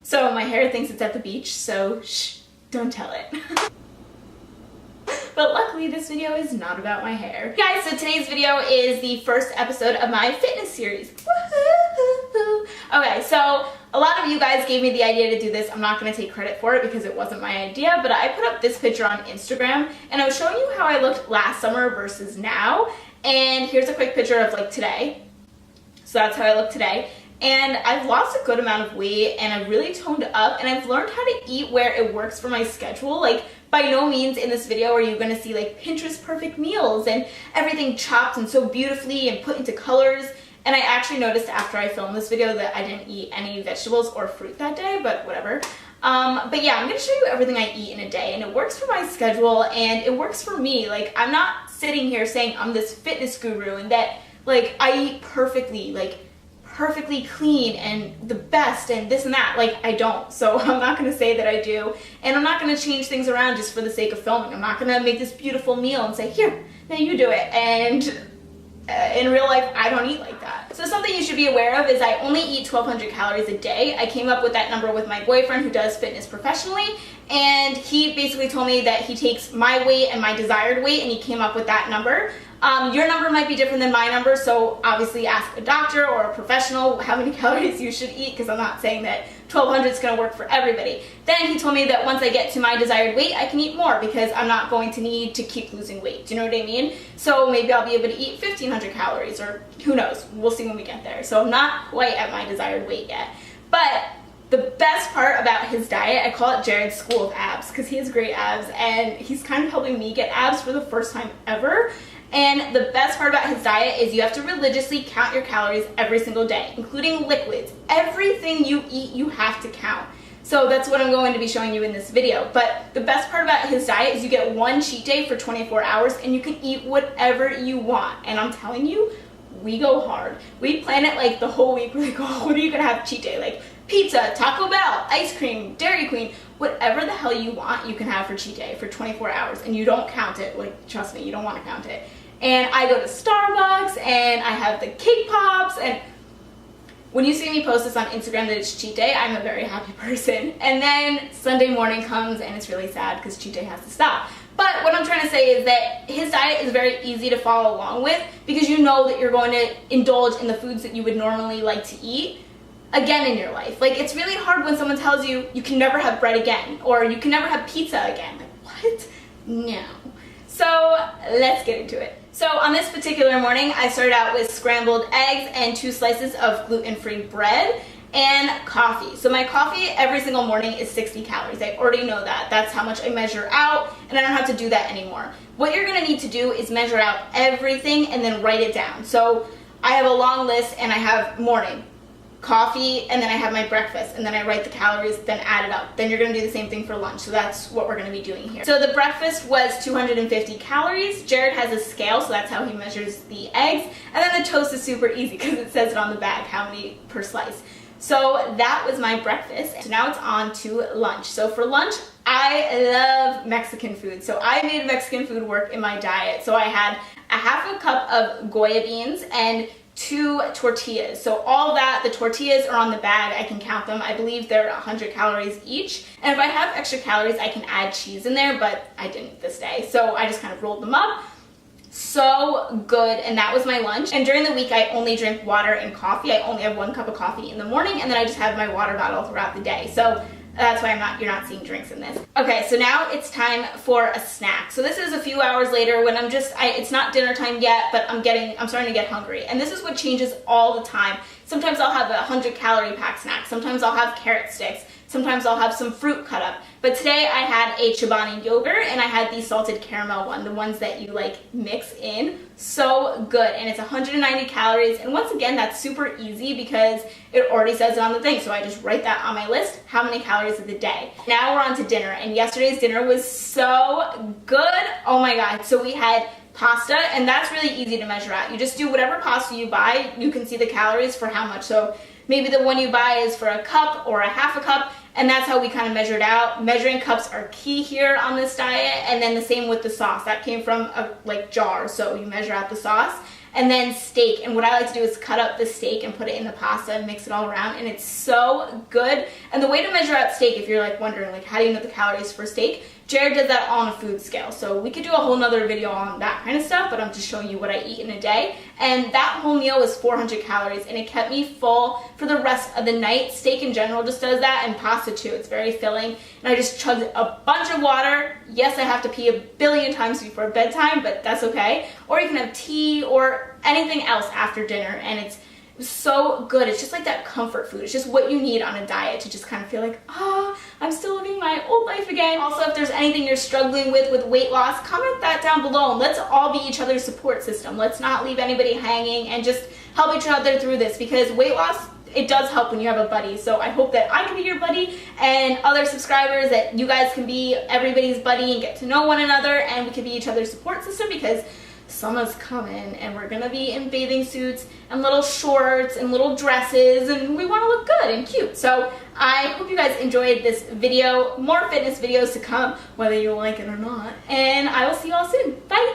So my hair thinks it's at the beach, so shh, don't tell it. But luckily this video is not about my hair. Guys, so today's video is the first episode of my fitness series. Okay, so a lot of you guys gave me the idea to do this. I'm not going to take credit for it because it wasn't my idea, but I put up this picture on Instagram and I was showing you how I looked last summer versus now. And here's a quick picture of like today. So that's how I look today. And I've lost a good amount of weight and I've really toned up and I've learned how to eat where it works for my schedule. Like, by no means in this video are you going to see like Pinterest perfect meals and everything chopped and so beautifully and put into colors. And I actually noticed after I filmed this video that I didn't eat any vegetables or fruit that day, but whatever. But yeah, I'm going to show you everything I eat in a day and it works for my schedule and it works for me. Like, I'm not sitting here saying I'm this fitness guru and that like I eat perfectly, like perfectly clean and the best and this and that. Like, I don't. So I'm not going to say that I do. And I'm not going to change things around just for the sake of filming. I'm not going to make this beautiful meal and say, here, now you do it. And in real life, I don't eat like that. So something you should be aware of is I only eat 1,200 calories a day. I came up with that number with my boyfriend who does fitness professionally. And he basically told me that he takes my weight and my desired weight and he came up with that number. Your number might be different than my number, so obviously ask a doctor or a professional how many calories you should eat, because I'm not saying that 1,200 is going to work for everybody. Then he told me that once I get to my desired weight, I can eat more because I'm not going to need to keep losing weight. Do you know what I mean? So maybe I'll be able to eat 1,500 calories, or who knows? We'll see when we get there. So I'm not quite at my desired weight yet. But the best part about his diet, I call it Jared's School of Abs, because he has great abs, and he's kind of helping me get abs for the first time ever. And the best part about his diet is you have to religiously count your calories every single day, including liquids. Everything you eat, you have to count. So that's what I'm going to be showing you in this video. But the best part about his diet is you get one cheat day for 24 hours and you can eat whatever you want. And I'm telling you, we go hard. We plan it like the whole week. We're like, oh, what are you going to have cheat day? Like pizza, Taco Bell, ice cream, Dairy Queen, whatever the hell you want, you can have for cheat day for 24 hours. And you don't count it. Like, trust me, you don't want to count it. And I go to Starbucks and I have the cake pops, and when you see me post this on Instagram that it's cheat day, I'm a very happy person. And then Sunday morning comes and it's really sad because cheat day has to stop. But what I'm trying to say is that his diet is very easy to follow along with because you know that you're going to indulge in the foods that you would normally like to eat again in your life. Like, it's really hard when someone tells you you can never have bread again or you can never have pizza again. Like, what? No. So let's get into it. So on this particular morning, I started out with scrambled eggs and 2 slices of gluten-free bread and coffee. So my coffee every single morning is 60 calories. I already know that. That's how much I measure out, and I don't have to do that anymore. What you're gonna need to do is measure out everything and then write it down. So I have a long list and I have morning, coffee, and then I have my breakfast, and then I write the calories, then add it up. Then you're going to do the same thing for lunch. So that's what we're going to be doing here. So the breakfast was 250 calories. Jared has a scale, so that's how he measures the eggs. And then the toast is super easy because it says it on the bag how many per slice. So that was my breakfast. So now it's on to lunch. So for lunch, I love Mexican food. So I made Mexican food work in my diet. So I had a half a cup of Goya beans and 2 tortillas. So all that, the tortillas are on the bag. I can count them. I believe they're 100 calories each. And if I have extra calories, I can add cheese in there, but I didn't this day. So I just kind of rolled them up. So good. And that was my lunch. And during the week, I only drink water and coffee. I only have 1 cup of coffee in the morning, and then I just have my water bottle throughout the day. So that's why you're not seeing drinks in this. Okay, so now it's time for a snack. So this is a few hours later when it's not dinner time yet, but I'm starting to get hungry. And this is what changes all the time. Sometimes I'll have a 100-calorie packed snack. Sometimes I'll have carrot sticks. Sometimes I'll have some fruit cut up. But today I had a Chobani yogurt and I had the salted caramel one, the ones that you like mix in. So good. And it's 190 calories. And once again, that's super easy because it already says it on the thing. So I just write that on my list, how many calories of the day. Now we're on to dinner. And yesterday's dinner was so good. Oh my God. So we had pasta, and that's really easy to measure out. You just do whatever pasta you buy. You can see the calories for how much. So maybe the one you buy is for a cup or a half a cup. And that's how we kind of measured out. Measuring cups are key here on this diet. And then the same with the sauce. That came from a jar, so you measure out the sauce. and then steak. And what I like to do is cut up the steak and put it in the pasta and mix it all around, and it's so good. And the way to measure out steak, if you're like wondering like how do you know the calories for steak, Jared does that on a food scale. So we could do a whole nother video on that kind of stuff, but I'm just showing you what I eat in a day. And that whole meal was 400 calories, and it kept me full for the rest of the night. Steak in general just does that, and pasta too. It's very filling. And I just chugged a bunch of water. Yes, I have to pee a billion times before bedtime, but that's okay. Or you can have tea or anything else after dinner, and it's so good. It's just like that comfort food. It's just what you need on a diet to just kind of feel like, I'm still living my old life again. Also, if there's anything you're struggling with weight loss, comment that down below, and let's all be each other's support system. Let's not leave anybody hanging, and just help each other through this, because weight loss, it does help when you have a buddy. So I hope that I can be your buddy, and other subscribers, that you guys can be everybody's buddy and get to know one another, and we can be each other's support system, because summer's coming and we're gonna be in bathing suits and little shorts and little dresses, and we want to look good and cute. So I hope you guys enjoyed this video. More fitness videos to come, whether you like it or not, and I will see you all soon. Bye.